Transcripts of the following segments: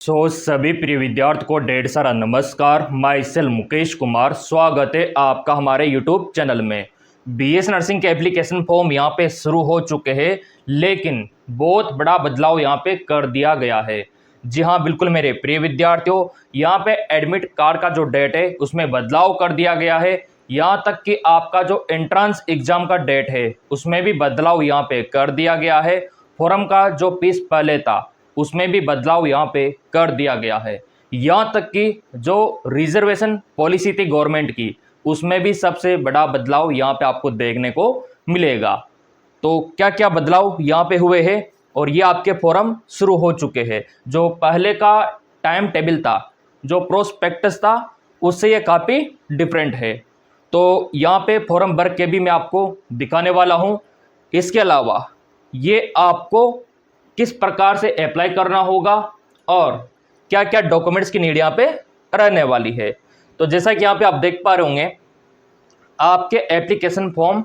सभी प्रिय विद्यार्थियों को ढेर सारा नमस्कार। माई सेल्फ मुकेश कुमार, स्वागत है आपका हमारे यूट्यूब चैनल में। बीएस नर्सिंग के एप्लीकेशन फॉर्म यहाँ पे शुरू हो चुके हैं, लेकिन बहुत बड़ा बदलाव यहाँ पे कर दिया गया है। जी हाँ, बिल्कुल मेरे प्रिय विद्यार्थियों, यहाँ पे एडमिट कार्ड का जो डेट है उसमें बदलाव कर दिया गया है। यहाँ तक कि आपका जो एंट्रेंस एग्जाम का डेट है उसमें भी बदलाव यहाँ पे कर दिया गया है। फॉर्म का जो फीस पहले था उसमें भी बदलाव यहाँ पे कर दिया गया है। यहाँ तक कि जो रिजर्वेशन पॉलिसी थी गवर्नमेंट की, उसमें भी सबसे बड़ा बदलाव यहाँ पे आपको देखने को मिलेगा। तो क्या क्या बदलाव यहाँ पे हुए हैं और ये आपके फॉर्म शुरू हो चुके हैं। जो पहले का टाइम टेबल था, जो प्रोस्पेक्टस था, उससे ये काफ़ी डिफरेंट है। तो यहाँ पे फॉर्म भर के भी मैं आपको दिखाने वाला हूँ। इसके अलावा ये आपको किस प्रकार से अप्लाई करना होगा और क्या क्या डॉक्यूमेंट्स की नीड यहाँ पे रहने वाली है। तो जैसा कि यहाँ पे आप देख पा रहे होंगे, आपके एप्लीकेशन फॉर्म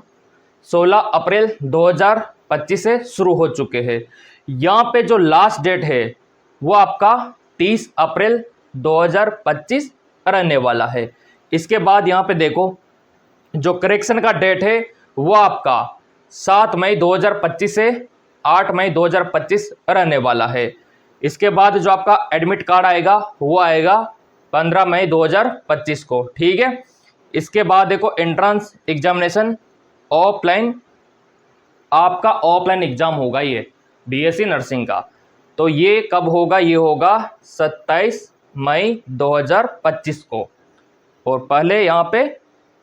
16 अप्रैल 2025 से शुरू हो चुके हैं। यहाँ पे जो लास्ट डेट है वो आपका 30 अप्रैल 2025 रहने वाला है। इसके बाद यहाँ पे देखो, जो करेक्शन का डेट है वो आपका 7 मई 2025 से 8 मई 2025 रहने वाला है। इसके बाद जो आपका एडमिट कार्ड आएगा वो आएगा 15 मई 2025 को, ठीक है। इसके बाद देखो, एंट्रेंस एग्जामिनेशन ऑफलाइन, आपका ऑफलाइन एग्जाम होगा ये बीएससी नर्सिंग का। तो ये कब होगा? ये होगा 27 मई 2025 को, और पहले यहाँ पे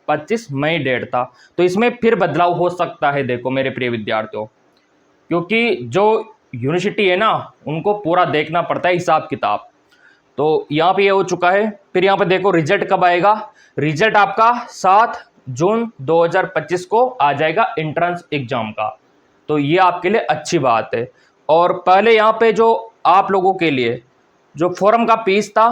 25 मई डेट था। तो इसमें फिर बदलाव हो सकता है। देखो मेरे प्रिय विद्यार्थियों, क्योंकि जो यूनिवर्सिटी है ना, उनको पूरा देखना पड़ता है हिसाब किताब। तो यहाँ पे ये हो चुका है। फिर यहाँ पे देखो, रिजल्ट कब आएगा? रिजल्ट आपका 7 जून 2025 को आ जाएगा एंट्रेंस एग्जाम का। तो ये आपके लिए अच्छी बात है। और पहले यहाँ पे जो आप लोगों के लिए जो फॉर्म का फीस था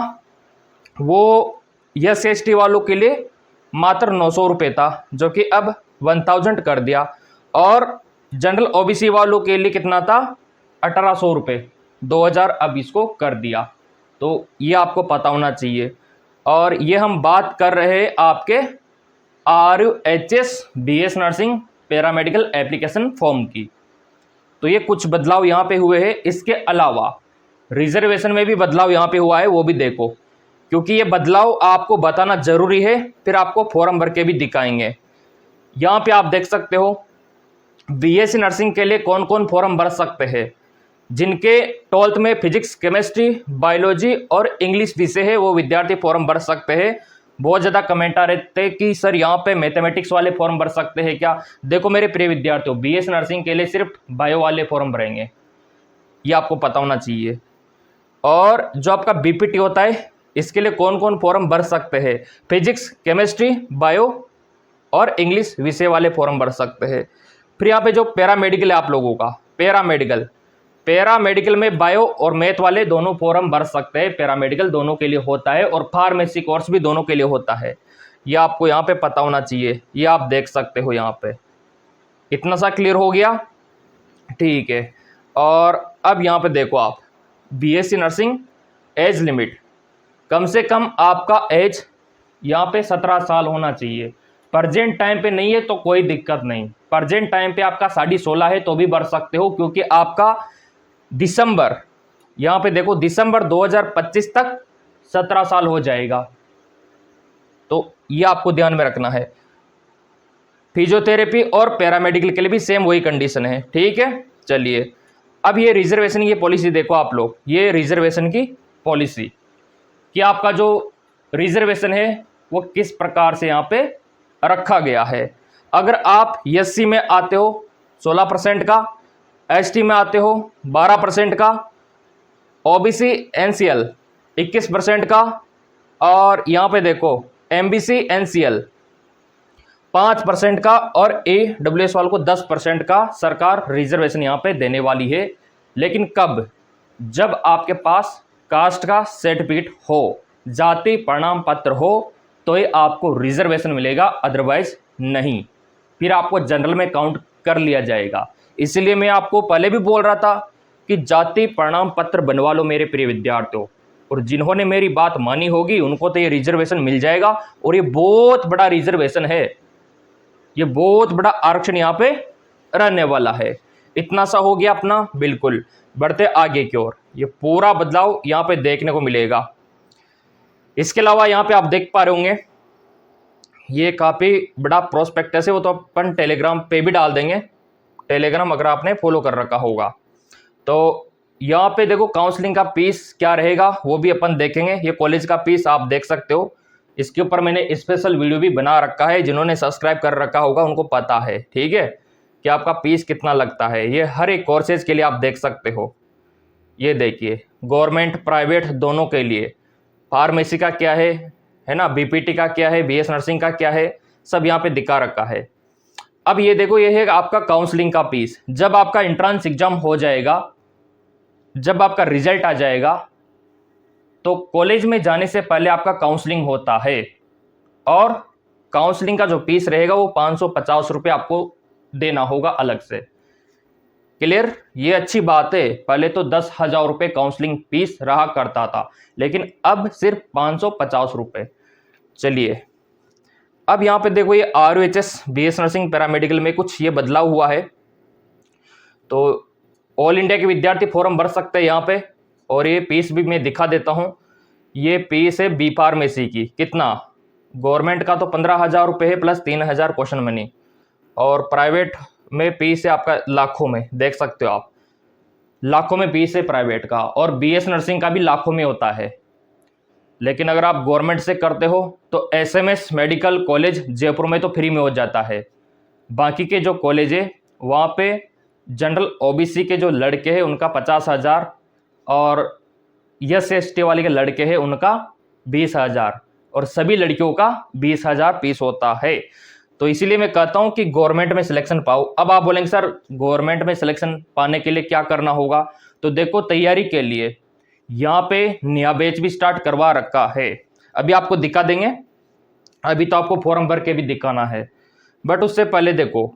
वो SC/ST वालों के लिए मात्र 900 रुपये था, जो कि अब 1000 कर दिया। और जनरल OBC वालों के लिए कितना था? 1800 रुपये, 2000 अब इसको कर दिया। तो ये आपको पता होना चाहिए। और ये हम बात कर रहे हैं आपके RUHS BS nursing paramedical application form की। तो ये कुछ बदलाव यहाँ पे हुए हैं। इसके अलावा रिजर्वेशन में भी बदलाव यहाँ पे हुआ है, वो भी देखो, क्योंकि ये बदलाव आपको बताना जरूरी है। फिर आपको फॉर्म भर के भी दिखाएंगे। यहाँ पे आप देख सकते हो, बीएससी नर्सिंग के लिए कौन कौन फॉर्म भर सकते हैं। जिनके 12th में फिजिक्स, केमिस्ट्री, बायोलॉजी और इंग्लिश विषय है, वो विद्यार्थी फॉर्म भर सकते हैं। बहुत ज़्यादा कमेंट आ रहे थे कि सर यहाँ पे मैथमेटिक्स वाले फॉर्म भर सकते हैं क्या? देखो मेरे प्रिय विद्यार्थियों, बीएस नर्सिंग के लिए सिर्फ बायो वाले फॉर्म भरेंगे, ये आपको पता होना चाहिए। और जो आपका बीपीटी होता है, इसके लिए कौन कौन फॉर्म भर सकते हैं? फिजिक्स, केमिस्ट्री, बायो और इंग्लिश विषय वाले फॉर्म भर सकते हैं। फिर यहाँ पे जो पैरामेडिकल है आप लोगों का, पैरामेडिकल में बायो और मैथ वाले दोनों फॉर्म भर सकते हैं। पैरामेडिकल दोनों के लिए होता है, और फार्मेसी कोर्स भी दोनों के लिए होता है। ये आपको यहाँ पे पता होना चाहिए। ये आप देख सकते हो यहाँ पे। इतना सा क्लियर हो गया? ठीक है। और अब यहाँ पे देखो आप, बीएससी नर्सिंग एज लिमिट, कम से कम आपका एज यहाँ पे 17 साल होना चाहिए। प्रजेंट टाइम पे नहीं है तो कोई दिक्कत नहीं। प्रजेंट टाइम पे आपका 16.5 है तो भी भर सकते हो, क्योंकि आपका दिसंबर, यहाँ पे देखो, दिसंबर 2025 तक 17 साल हो जाएगा। तो ये आपको ध्यान में रखना है। फिजियोथेरेपी और पैरामेडिकल के लिए भी सेम वही कंडीशन है, ठीक है। चलिए, अब ये रिजर्वेशन की पॉलिसी देखो आप लोग। ये रिजर्वेशन की पॉलिसी कि आपका जो रिजर्वेशन है वो किस प्रकार से यहाँ पे रखा गया है। अगर आप SC में आते हो 16% का, ST में आते हो 12% का, OBC NCL 21% का, और यहाँ पे देखो MBC NCL 5% का, और AWS वालों को 10% का सरकार रिजर्वेशन यहाँ पे देने वाली है। लेकिन कब? जब आपके पास कास्ट का सर्टिफिकेट हो, जाति प्रमाण पत्र हो, तो ये आपको रिजर्वेशन मिलेगा, अदरवाइज नहीं। फिर आपको जनरल में काउंट कर लिया जाएगा। इसलिए मैं आपको पहले भी बोल रहा था कि जाति प्रमाण पत्र बनवा लो मेरे प्रिय विद्यार्थियों। और जिन्होंने मेरी बात मानी होगी उनको तो ये रिजर्वेशन मिल जाएगा। और ये बहुत बड़ा रिजर्वेशन है, ये बहुत बड़ा आरक्षण यहाँ पे रहने वाला है। इतना सा हो गया अपना। बिल्कुल बढ़ते आगे की ओर, ये पूरा बदलाव यहाँ पे देखने को मिलेगा। इसके अलावा यहाँ पे आप देख पा रहे होंगे ये काफ़ी बड़ा प्रोस्पेक्टस है, वो तो अपन टेलीग्राम पे भी डाल देंगे। टेलीग्राम अगर आपने फॉलो कर रखा होगा तो यहाँ पे देखो काउंसलिंग का फीस क्या रहेगा वो भी अपन देखेंगे। ये कॉलेज का फीस आप देख सकते हो, इसके ऊपर मैंने स्पेशल वीडियो भी बना रखा है। जिन्होंने सब्सक्राइब कर रखा होगा उनको पता है, ठीक है, कि आपका फीस कितना लगता है। ये हर एक कोर्सेज के लिए आप देख सकते हो। ये देखिए गवर्नमेंट प्राइवेट दोनों के लिए, फार्मेसी का क्या है ना, बीपीटी का क्या है, बीएस नर्सिंग का क्या है, सब यहाँ पे दिखा रखा है। अब ये देखो ये है आपका काउंसलिंग का फीस। जब आपका एंट्रेंस एग्जाम हो जाएगा, जब आपका रिजल्ट आ जाएगा तो कॉलेज में जाने से पहले आपका काउंसलिंग होता है और काउंसलिंग का जो फीस रहेगा वो 550 रुपये आपको देना होगा अलग से। क्लियर? ये अच्छी बात है। पहले तो 10,000 रुपये काउंसलिंग फीस रहा करता था, लेकिन अब सिर्फ 550 रुपये। चलिए अब यहाँ पे देखो ये RUHS BS नर्सिंग पैरामेडिकल में कुछ ये बदलाव हुआ है। तो ऑल इंडिया के विद्यार्थी फॉर्म भर सकते हैं यहाँ पे, और ये फीस भी मैं दिखा देता हूँ। ये फीस है बी फार्मेसी की, कितना, गवर्नमेंट का तो 15,000 रुपये है प्लस 3,000 क्वेश्चन मनी, और प्राइवेट में फीस है आपका लाखों में, देख सकते हो आप, लाखों में फीस है प्राइवेट का। और BS नर्सिंग का भी लाखों में होता है। लेकिन अगर आप गवर्नमेंट से करते हो तो SMS मेडिकल कॉलेज जयपुर में तो फ्री में हो जाता है। बाकी के जो कॉलेज है वहाँ पे जनरल OBC के जो लड़के हैं उनका 50,000 और SC/ST वाले के लड़के हैं उनका 20,000 और सभी लड़कियों का 20,000 फीस होता है। तो इसीलिए मैं कहता हूँ कि गवर्नमेंट में सिलेक्शन पाओ। अब आप बोलेंगे सर गवर्नमेंट में सिलेक्शन पाने के लिए क्या करना होगा? तो देखो तैयारी के लिए यहाँ पे नया बैच भी स्टार्ट करवा रखा है, अभी आपको दिखा देंगे। अभी तो आपको फॉर्म भर के भी दिखाना है, बट उससे पहले देखो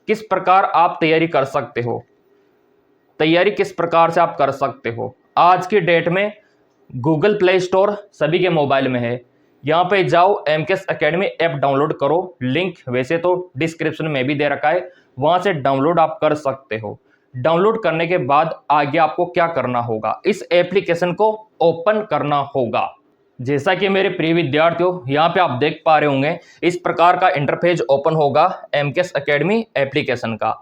किस प्रकार आप तैयारी कर सकते हो। तैयारी किस प्रकार से आप कर सकते हो? आज की डेट में गूगल प्ले स्टोर सभी के मोबाइल में है। यहाँ पे जाओ MKS एकेडमी ऐप डाउनलोड करो, लिंक वैसे तो डिस्क्रिप्शन में भी दे रखा है, वहां से डाउनलोड आप कर सकते हो। डाउनलोड करने के बाद आगे आपको क्या करना होगा, इस एप्लीकेशन को ओपन करना होगा। जैसा कि मेरे प्रिय विद्यार्थियों यहाँ पे आप देख पा रहे होंगे इस प्रकार का इंटरफेस ओपन होगा MKS एकेडमी एप्लीकेशन का।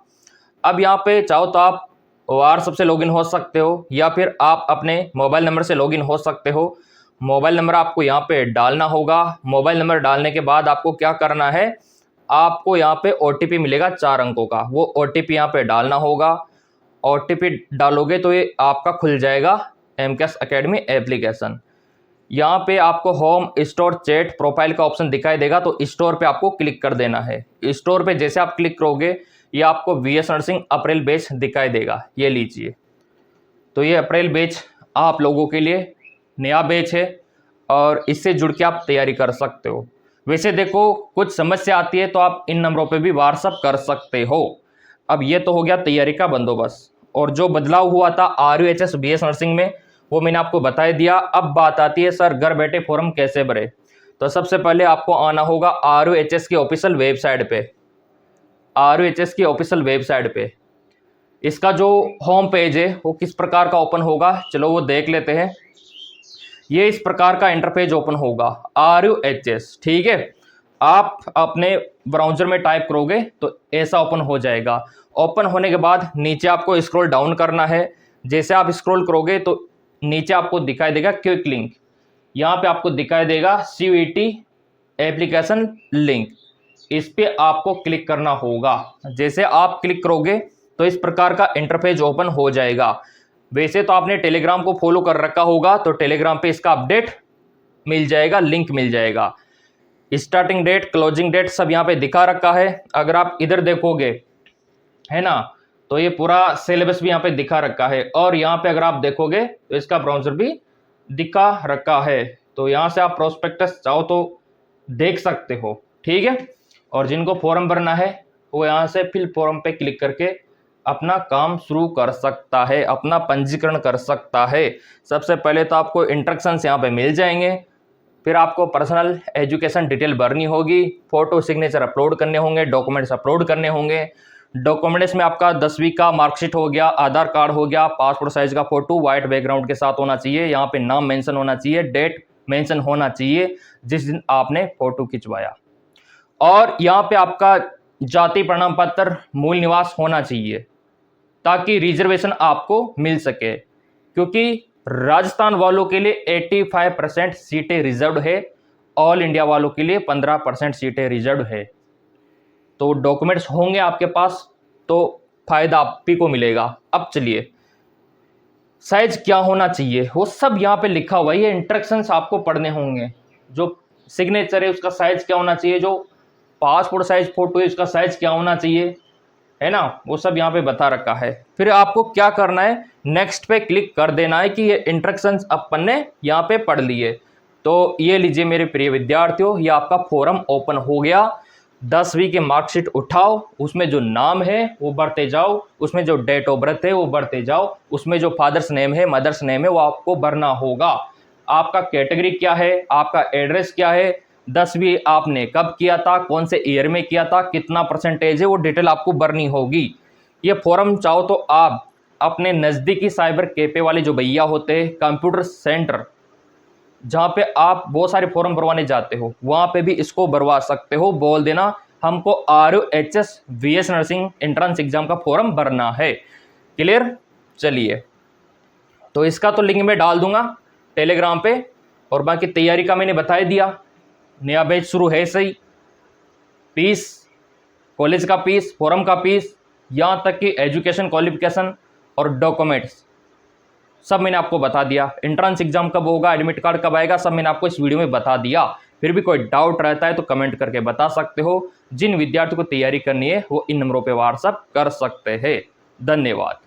अब यहाँ पे चाहो तो आप व्हाट्सएप से लॉगिन हो सकते हो या फिर आप अपने मोबाइल नंबर से लॉगिन हो सकते हो। मोबाइल नंबर आपको यहाँ पे डालना होगा। मोबाइल नंबर डालने के बाद आपको क्या करना है, आपको यहाँ पे OTP मिलेगा 4 अंकों का, वो OTP यहाँ पे डालना होगा। OTP डालोगे तो ये आपका खुल जाएगा MKS एकेडमी एप्लीकेशन। यहाँ पे आपको होम स्टोर चैट प्रोफाइल का ऑप्शन दिखाई देगा, तो स्टोर पे आपको क्लिक कर देना है। स्टोर पे जैसे आप क्लिक करोगे ये आपको BS नर्सिंग अप्रैल बैच दिखाई देगा, ये लीजिए। तो ये अप्रैल बैच आप लोगों के लिए नया बैच है और इससे जुड़ के आप तैयारी कर सकते हो। वैसे देखो कुछ समस्या आती है तो आप इन नंबरों पे भी व्हाट्सअप कर सकते हो। अब ये तो हो गया तैयारी का बंदोबस्त, और जो बदलाव हुआ था RUHS BS नर्सिंग में वो मैंने आपको बता दिया। अब बात आती है सर घर बैठे फॉर्म कैसे भरे। तो सबसे पहले आपको आना होगा RUHS की ऑफिशियल वेबसाइट पे। RUHS की ऑफिशियल वेबसाइट पे इसका जो होम पेज है वो किस प्रकार का ओपन होगा, चलो वो देख लेते हैं। ये इस प्रकार का इंटरफेस ओपन होगा RUHS, ठीक है। आप अपने ब्राउज़र में टाइप करोगे तो ऐसा ओपन हो जाएगा। ओपन होने के बाद नीचे आपको स्क्रॉल डाउन करना है। जैसे आप स्क्रॉल करोगे तो नीचे आपको दिखाई देगा क्विक लिंक, यहाँ पे आपको दिखाई देगा CUET एप्लीकेशन लिंक, इस पे आपको क्लिक करना होगा। जैसे आप क्लिक करोगे तो इस प्रकार का इंटरफेस ओपन हो जाएगा। वैसे तो आपने टेलीग्राम को फॉलो कर रखा होगा तो टेलीग्राम पे इसका अपडेट मिल जाएगा, लिंक मिल जाएगा। स्टार्टिंग डेट, क्लोजिंग डेट सब यहाँ पे दिखा रखा है। अगर आप इधर देखोगे है ना, तो ये पूरा सिलेबस भी यहाँ पे दिखा रखा है, और यहाँ पे अगर आप देखोगे तो इसका ब्राउज़र भी दिखा रखा है। तो यहाँ से आप प्रोस्पेक्टस चाहो तो देख सकते हो, ठीक है। और जिनको फॉर्म भरना है वो यहाँ से फिल फॉर्म पे क्लिक करके अपना काम शुरू कर सकता है, अपना पंजीकरण कर सकता है। सबसे पहले तो आपको इंस्ट्रक्शंस यहाँ पे मिल जाएंगे, फिर आपको पर्सनल एजुकेशन डिटेल भरनी होगी, फोटो सिग्नेचर अपलोड करने होंगे, डॉक्यूमेंट्स अपलोड करने होंगे। डॉक्यूमेंट्स में आपका 10वीं का मार्कशीट हो गया, आधार कार्ड हो गया, पासपोर्ट साइज का फोटो वाइट बैकग्राउंड के साथ होना चाहिए। यहाँ पे नाम मेंशन होना चाहिए, डेट मेंशन होना चाहिए जिस दिन आपने फोटो खिंचवाया, और यहाँ पे आपका जाति प्रमाण पत्र, मूल निवास होना चाहिए ताकि रिजर्वेशन आपको मिल सके, क्योंकि राजस्थान वालों के लिए 85% सीटें रिजर्व है, ऑल इंडिया वालों के लिए 15% सीटें रिजर्व है। तो डॉक्यूमेंट्स होंगे आपके पास तो फायदा आप ही को मिलेगा। अब चलिए, साइज क्या होना चाहिए वो सब यहाँ पे लिखा हुआ है, ये इंस्ट्रक्शंस आपको पढ़ने होंगे। जो सिग्नेचर है उसका साइज क्या होना चाहिए, जो पासपोर्ट साइज फोटो है उसका साइज क्या होना चाहिए, है ना, वो सब यहाँ पे बता रखा है। फिर आपको क्या करना है, नेक्स्ट पे क्लिक कर देना है कि ये इंस्ट्रक्शंस अपन ने यहाँ पे पढ़ लिए। तो ये लीजिए मेरे प्रिय विद्यार्थियों, ये आपका फॉर्म ओपन हो गया। 10वीं की मार्कशीट उठाओ, उसमें जो नाम है वो भरते जाओ, उसमें जो डेट ऑफ बर्थ है वो भरते जाओ, उसमें जो फादर्स नेम है मदर्स नेम है वो आपको भरना होगा। आपका कैटेगरी क्या है, आपका एड्रेस क्या है, 10वीं आपने कब किया था, कौन से ईयर में किया था, कितना परसेंटेज है, वो डिटेल आपको भरनी होगी। ये फॉर्म चाहो तो आप अपने नज़दीकी साइबर कैफे वाले जो भैया होते हैं, कंप्यूटर सेंटर जहाँ पे आप बहुत सारे फॉर्म भरवाने जाते हो, वहाँ पे भी इसको भरवा सकते हो। बोल देना हमको ROHS VS nursing entrance exam का फॉर्म भरना है। क्लियर? चलिए, तो इसका तो लिंक मैं डाल दूंगा टेलीग्राम पे, और बाकी तैयारी का मैंने बता दिया। नया बैच शुरू है सही, फीस, कॉलेज का फीस, फॉर्म का फीस, यहाँ तक कि एजुकेशन क्वालिफिकेशन और डॉक्यूमेंट्स सब मैंने आपको बता दिया। एंट्रेंस एग्जाम कब होगा, एडमिट कार्ड कब आएगा, सब मैंने आपको इस वीडियो में बता दिया। फिर भी कोई डाउट रहता है तो कमेंट करके बता सकते हो। जिन विद्यार्थियों को तैयारी करनी है वो इन नंबरों पे व्हाट्सएप कर सकते हैं। धन्यवाद।